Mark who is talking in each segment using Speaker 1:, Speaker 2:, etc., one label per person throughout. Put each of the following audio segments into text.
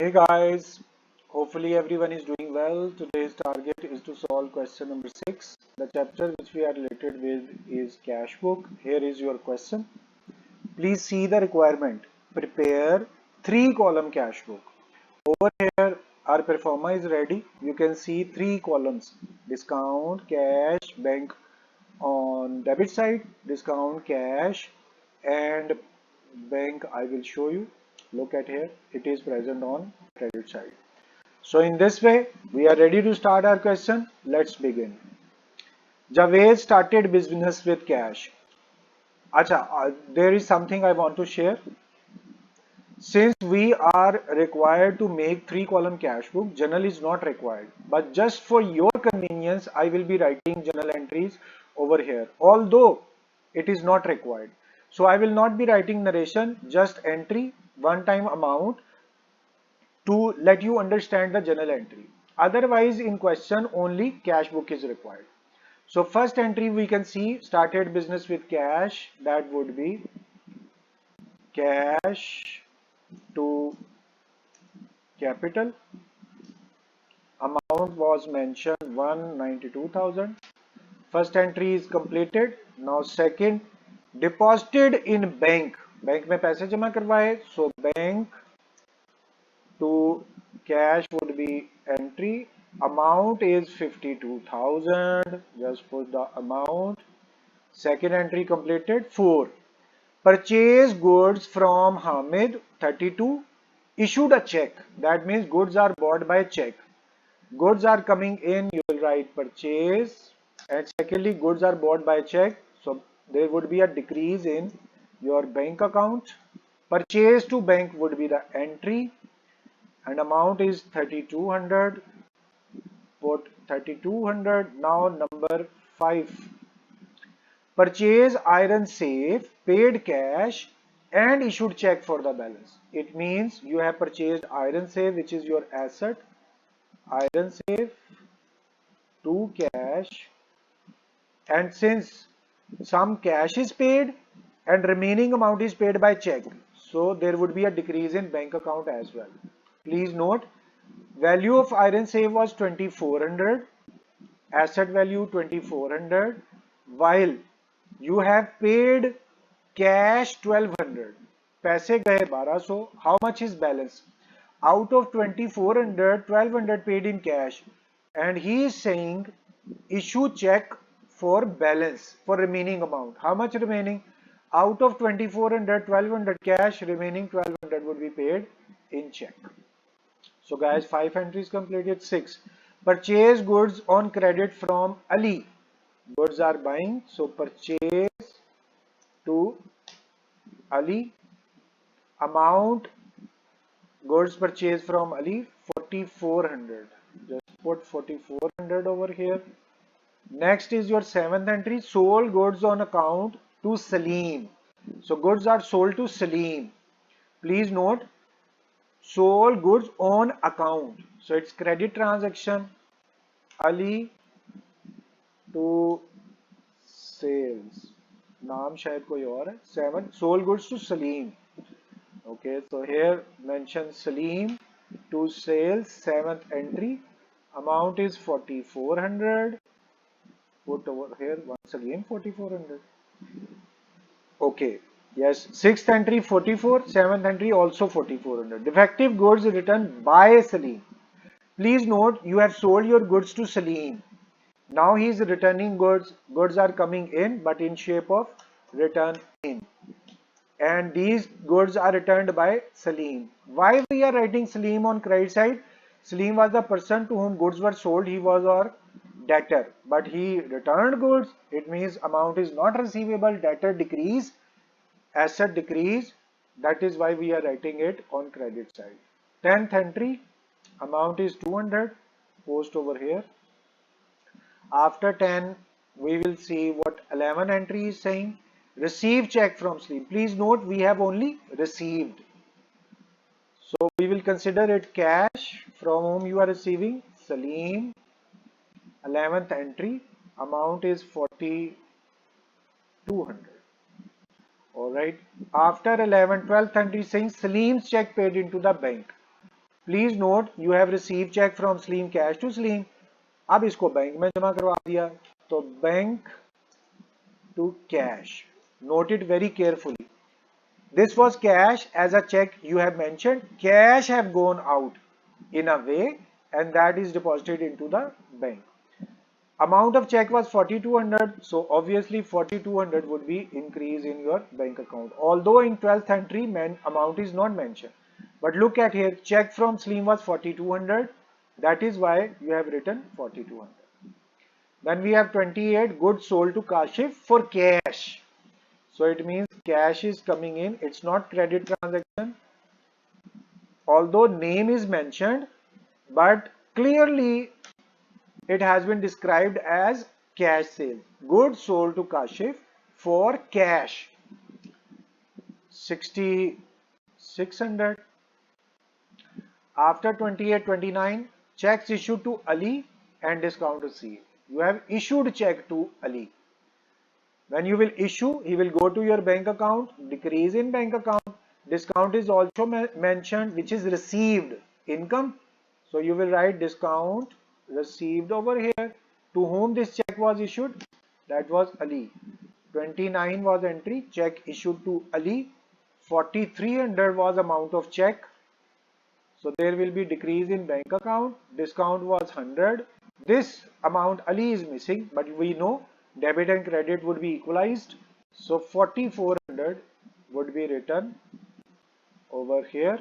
Speaker 1: Hey guys, hopefully everyone is doing well. Today's target is to solve question number 6. The chapter which we are related with is cash book. Here is your question. Please see the requirement. Prepare 3-column cash book. Over here our performer is ready. You can see 3 columns: discount, cash, bank on debit side, discount, cash, and bank. I will show you. Look at here, it is present on credit side. So in this way we are ready to start our question. Let's begin. Javed started business with cash. Acha, there is something I want to share. Since we are required to make 3-column cash book, journal is not required. But just for your convenience, I will be writing journal entries over here, although it is not required. So I will not be writing narration, just entry, one-time amount to let you understand the journal entry. Otherwise, in question, only cash book is required. So first entry we can see started business with cash. That would be cash to capital. Amount was mentioned 192,000. First entry is completed. Now second, deposited in bank. Bank में पैसे जमा करवाए. So bank to cash would be entry. Amount is 52,000. Just put the amount. Second entry completed. 4. Purchase goods from Hamid 32. Issued a check. That means goods are bought by check. Goods are coming in, you will write purchase, and secondly goods are bought by check, so there would be a decrease in your bank account. Purchase to bank would be the entry, and amount is 3200. Put 3200. Now number 5, purchase iron safe, paid cash and issued check for the balance. It means you have purchased iron safe, which is your asset, iron safe to cash, and since some cash is paid and remaining amount is paid by check, so there would be a decrease in bank account as well. Please note, value of iron safe was 2400, asset value 2400, while you have paid cash 1200, पैसे गए 1200. How much is balance? Out of 2400, 1200 paid in cash, and he is saying issue check for balance, for remaining amount. How much remaining? Out of 2400, 1200 cash, remaining 1200 would be paid in check. So guys, 5 entries completed. 6, purchase goods on credit from Ali. Goods are buying, so purchase to Ali. Amount goods purchased from Ali 4400. Just put 4400 over here. Next is your 7th entry, sold goods on account to Salim. So goods are sold to Salim. Please note, sold goods on account, so it's credit transaction. Ali to sales, नाम शायद कोई और है. 7, sold goods to Salim. Okay, so here mention Salim to sales, 7th entry. Amount is 4400. Put over here once again 4400. Okay, yes, 6th entry 44, 7th entry also 4400. Defective goods returned by Salim. Please note, you have sold your goods to Salim. Now he is returning goods. Goods are coming in, but in shape of return in. And these goods are returned by Salim. Why we are writing Salim on credit side? Salim was the person to whom goods were sold. He was our debtor, but he returned goods. It means amount is not receivable, debtor decrease, asset decrease. That is why we are writing it on credit side. 10th entry, amount is 200. Post over here. After 10, we will see what 11 entry is saying. Receive check from Salim. Please note, we have only received. So we will consider it cash from whom you are receiving, Salim. 11th entry, amount is 4200. Alright. After 11, 12th entry saying Salim's check paid into the bank. Please note you have receive cheque from Salim cash to Salim. अब इसको bank में जमा करवा दिया, तो bank to cash. Note it very carefully, this was cash as a check you have mentioned, cash have gone out in a way and that is deposited into the bank. Amount of check was 4200, so obviously 4200 would be increase in your bank account, although in 12th entry amount is not mentioned. But look at here, check from Slim was 4200, that is why you have written 4200. Then we have 28, goods sold to Kashif for cash. So it means cash is coming in, it's not credit transaction, although name is mentioned, but clearly it has been described as cash sale. Goods sold to Kashif for cash, 6600. After 28, 29, checks issued to Ali and discount received. You have issued check to Ali. When you will issue, he will go to your bank account, decrease in bank account. Discount is also mentioned, which is received income. So you will write discount received over here. To whom this check was issued? That was Ali. 29 was entry, check issued to Ali. 4300 was amount of check. So there will be decrease in bank account. Discount was 100. This amount Ali is missing, but we know debit and credit would be equalized. So 4400 would be written over here.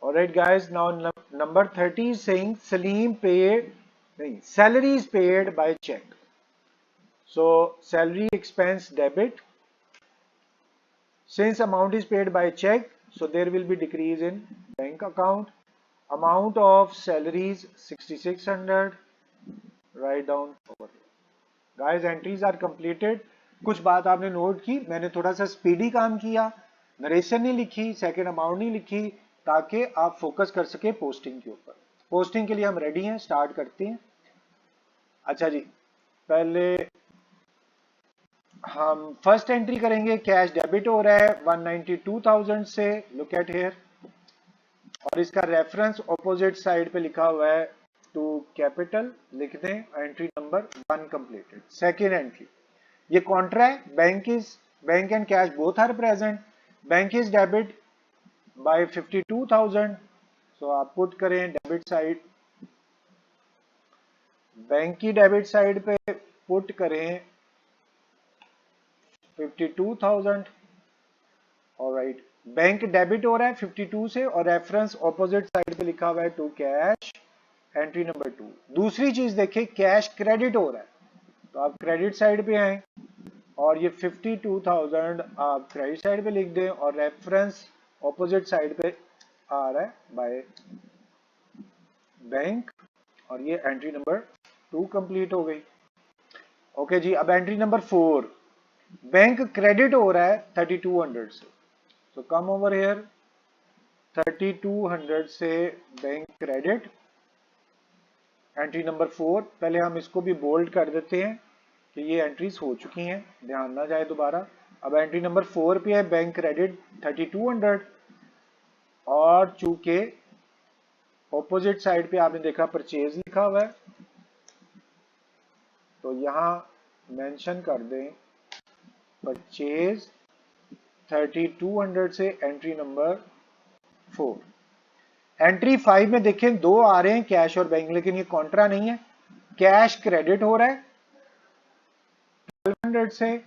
Speaker 1: Alright guys, now number 30 is saying Salim paid, salary is paid by check. So salary expense debit. Since amount is paid by check, so there will be decrease in bank account. Amount of salaries 6600. Write down over here. Guys, entries are completed. कुछ बात आपने note की, मैंने थोड़ा सा speedy काम किया, narration नहीं लिखी, सेकंड अमाउंट नहीं लिखी, ताकि आप फोकस कर सके पोस्टिंग के ऊपर। पोस्टिंग के लिए हम रेडी हैं, स्टार्ट करते हैं। अच्छा जी, पहले हम फर्स्ट एंट्री करेंगे, कैश डेबिट हो रहा है 192,000 से, लुक एट हियर, और इसका रेफरेंस ऑपोजिट साइड पे लिखा हुआ है टू कैपिटल, लिख दें, entry number 1 completed. Second entry, ये कॉन्ट्रा है, bank and cash both are present. Bank is debit by 52,000, so आप पुट करें डेबिट साइड, बैंक की डेबिट साइड पे पुट करें 52,000। ऑलराइट, बैंक डेबिट हो रहा है 52 से और रेफरेंस ऑपोजिट साइड पे लिखा हुआ है टू कैश, एंट्री नंबर 2। दूसरी चीज देखिए, कैश क्रेडिट हो रहा है, तो आप क्रेडिट साइड पे आए और ये 52,000 आप क्रेडिट साइड पे लिख दें और रेफरेंस ऑपोजिट साइड पे आ रहा है बाय बैंक, और ये एंट्री नंबर 2 कंप्लीट हो गई। ओके जी, अब एंट्री नंबर 4, बैंक क्रेडिट हो रहा है 3200 से, तो कम ओवर हियर, 3200 से बैंक क्रेडिट, एंट्री नंबर 4। पहले हम इसको भी बोल्ड कर देते हैं कि ये एंट्रीज हो चुकी हैं, ध्यान ना जाए दोबारा। अब एंट्री नंबर 4 पे है बैंक क्रेडिट 3200, और चूंकि ऑपोजिट साइड पे आपने देखा परचेज लिखा हुआ है, तो यहां मेंशन कर दें परचेज 3200 से एंट्री नंबर 4। एंट्री 5 में देखें दो आ रहे हैं, कैश और बैंक, लेकिन ये कॉन्ट्रा नहीं है। कैश क्रेडिट हो रहा है 1200 से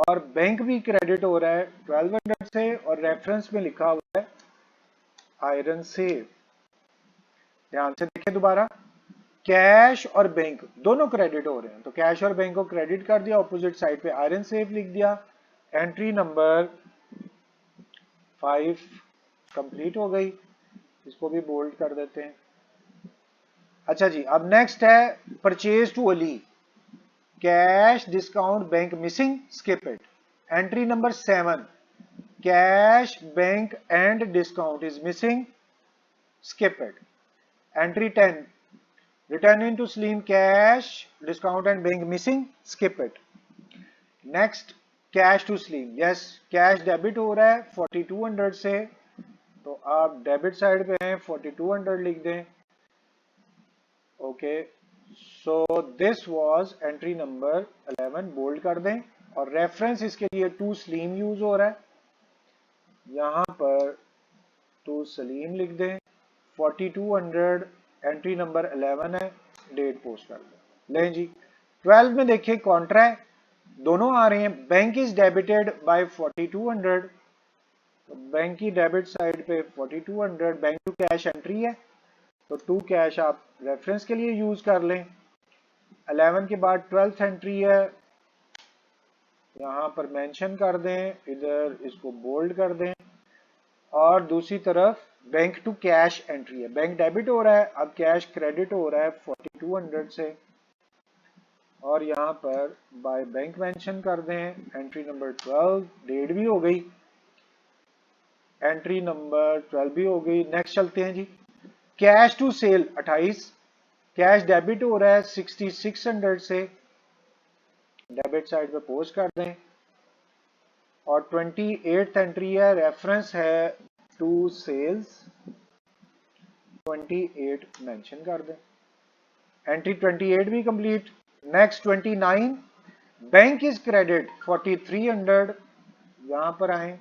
Speaker 1: और बैंक भी क्रेडिट हो रहा है 1200 से, और रेफरेंस में लिखा हुआ है आयरन सेव। ध्यान से देखें दोबारा, कैश और बैंक दोनों क्रेडिट हो रहे हैं, तो कैश और बैंक को क्रेडिट कर दिया, ऑपोजिट साइड पे आयरन सेव लिख दिया, एंट्री नंबर 5 कंप्लीट हो गई। इसको भी बोल्ड कर देते हैं। अच्छा जी, अब नेक्स्ट है purchase to Ali, cash discount bank missing, skip it. Entry number 7, cash bank and discount is missing, skip it. Entry 10, returning to Slim cash, discount and bank missing, skip it. Next, cash to Slim, yes, cash debit हो रहा है 4200 से, तो आप debit side पे हैं 4200 लिख दें। Okay, so this was entry number 11, bold कर दें। और रेफरेंस इसके लिए टू सलीम यूज हो रहा है, यहां पर टू सलीम लिख दें। 4200 एंट्री नंबर 11 है, डेट पोस्ट कर दें। लें जी, 12 में देखिए कॉन्ट्रा है, दोनों आ रहे हैं। बैंक इज डेबिटेड बाय 4200, तो बैंक की डेबिट साइड पे 4200, बैंक टू कैश एंट्री है, तो टू कैश आप रेफरेंस के लिए यूज कर लें। 11 के बाद 12th एंट्री है, यहां पर मेंशन कर दें, इधर इसको बोल्ड कर दें। और दूसरी तरफ बैंक टू कैश एंट्री है, बैंक डेबिट हो रहा है, अब कैश क्रेडिट हो रहा है 4200 से, और यहां पर बाय बैंक मेंशन कर दें। एंट्री नंबर 12, डेट भी हो गई, एंट्री नंबर 12 भी हो गई। नेक्स्ट चलते हैं जी, cash to sale 28, cash debit हो रहा है 6600 से, डेबिट साइड पे पोस्ट कर दें। और 28th एंट्री है, रेफरेंस है टू सेल्स, 28 मेंशन कर दें। एंट्री 28 भी complete. Next 29, bank is credit 4300, यहां पर आए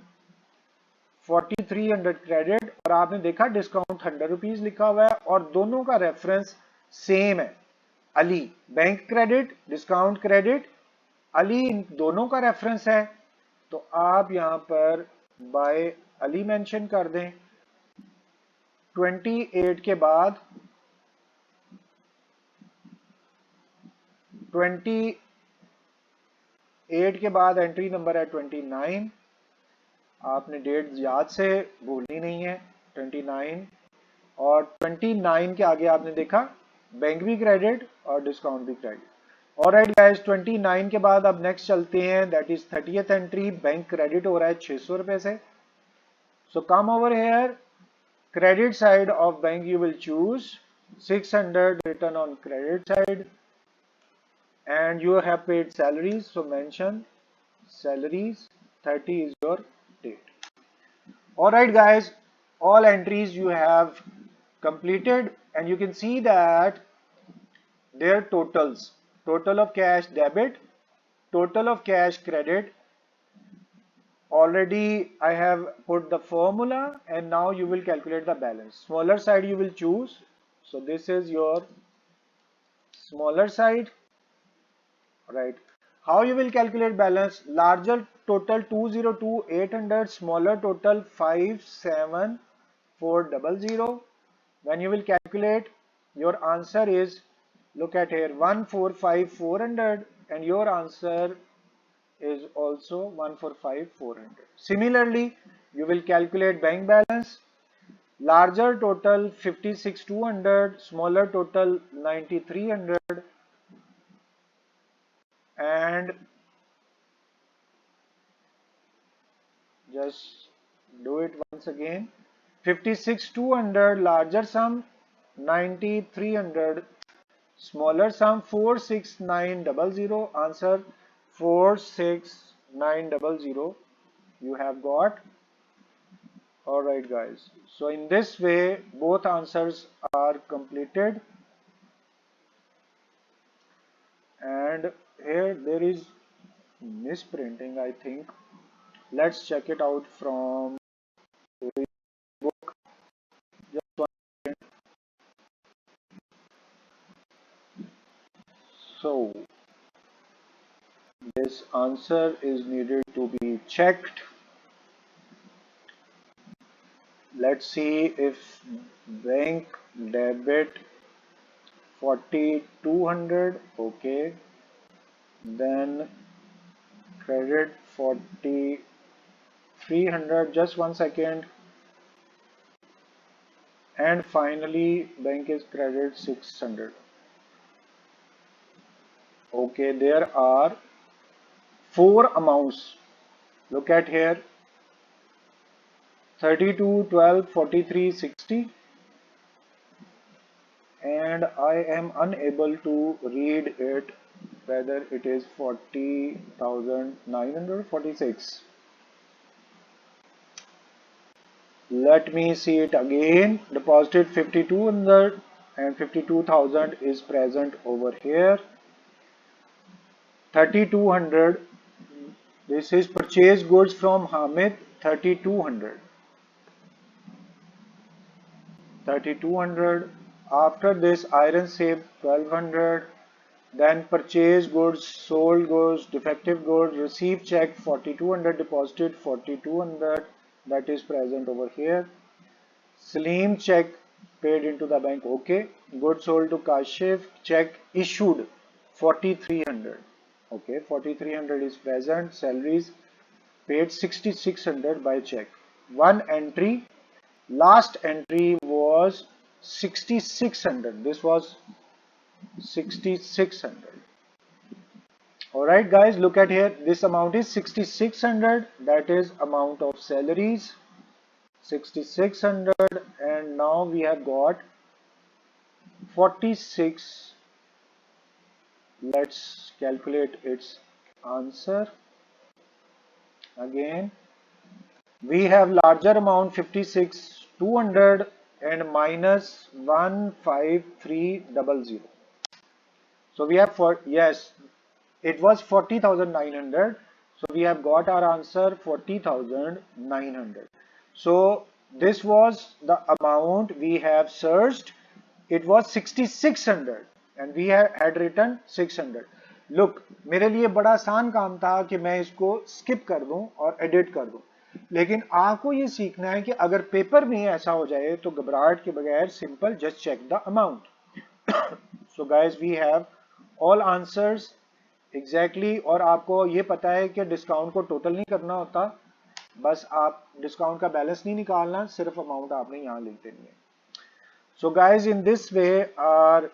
Speaker 1: 4300 क्रेडिट, और आपने देखा डिस्काउंट 100 रुपीज लिखा हुआ है और दोनों का रेफरेंस सेम है, Ali. Bank credit, discount credit, Ali, इन दोनों का रेफरेंस है, तो आप यहां पर बाय अली मेंशन कर दें। 28 के बाद 28 के बाद एंट्री नंबर है 29, आपने डेट याद से भूलनी नहीं है 29। और 29 के आगे आपने देखा बैंक भी क्रेडिट और डिस्काउंट भी क्रेडिट। ऑलराइट गाइस, 29 के बाद अब नेक्स्ट चलते हैं, that is 30th entry, bank credit हो रहा है 600 रुपए से। So come over here, credit side of bank you will choose 600 written on credit side, and you have paid salaries, so mention salaries, 30 is your date. All right guys, all entries you have completed, and you can see that their totals, total of cash debit, total of cash credit. Already I have put the formula, and now you will calculate the balance. Smaller side you will choose. So this is your smaller side, right? How you will calculate balance? Larger total 202,800, smaller total 57400. When you will calculate, your answer is, look at here, 145,400, and your answer is also 145,400. Similarly, you will calculate bank balance. Larger total 56,200, smaller total 9300, and just do it once again. 56,200, larger sum 9300, smaller sum 46900, answer 46900 you have got. Alright guys, so in this way both answers are completed, and here there is misprinting I think. Let's check it out from the book. Just one second. So this answer is needed to be checked. Let's see if bank debit 4200, okay, then credit 4300, just one second, and finally bank is credit 600. Okay, there are four amounts. Look at here, 32, 12, 43, 60, and I am unable to read it whether it is 40,946. Let me see it again. Deposited 5200 and 52,000 is present over here. 3200. This is purchase goods from Hamid. 3200. 3200. After this, iron safe 1200. Then purchase goods, sold goods, defective goods, received check 4200, deposited 4200. That is present over here. Salim check paid into the bank. Okay. Goods sold to Kashif, check issued 4300. Okay, 4300 is present. Salaries paid 6600 by check. One entry. Last entry was 6600. This was 6600. Alright guys, look at here. This amount is 6600. That is amount of salaries. 6600, and now we have got 46. Let's calculate its answer. Again, we have larger amount 56 200 and minus 15300. So we have for yes, it was 40,900. So we have got our answer 40,900. So this was the amount we have searched. It was 6600 and we had written 600. Look, मेरे लिए बड़ा आसान काम था कि मैं इसको skip कर दूं और edit कर दूं, लेकिन आपको ये सीखना है कि अगर पेपर में ऐसा हो जाए तो घबराहट के बगैर simple just check the amount. So guys, we have all answers exactly, और आपको ये पता है कि डिस्काउंट को टोटल नहीं करना होता, बस आप डिस्काउंट का बैलेंस नहीं निकालना, सिर्फ अमाउंट आपने यहाँ लिख देनी है. So guys, in this way our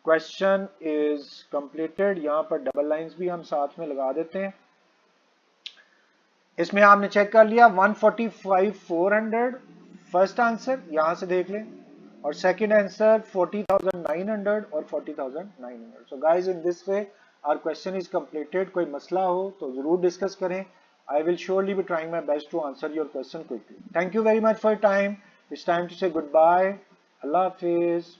Speaker 1: question is completed. यहाँ पर डबल लाइंस भी हम साथ में लगा देते हैं. इसमें आपने चेक कर लिया 145,400 फर्स्ट आंसर, यहां से देख लें, और सेकंड आंसर 40,900 और 40,900. So guys, in this way our question is completed. कोई मसला हो तो जरूर डिस्कस करें. I will surely be trying my best to answer your question quickly. Thank you very much for your time. It's time to say goodbye. Allah Hafiz.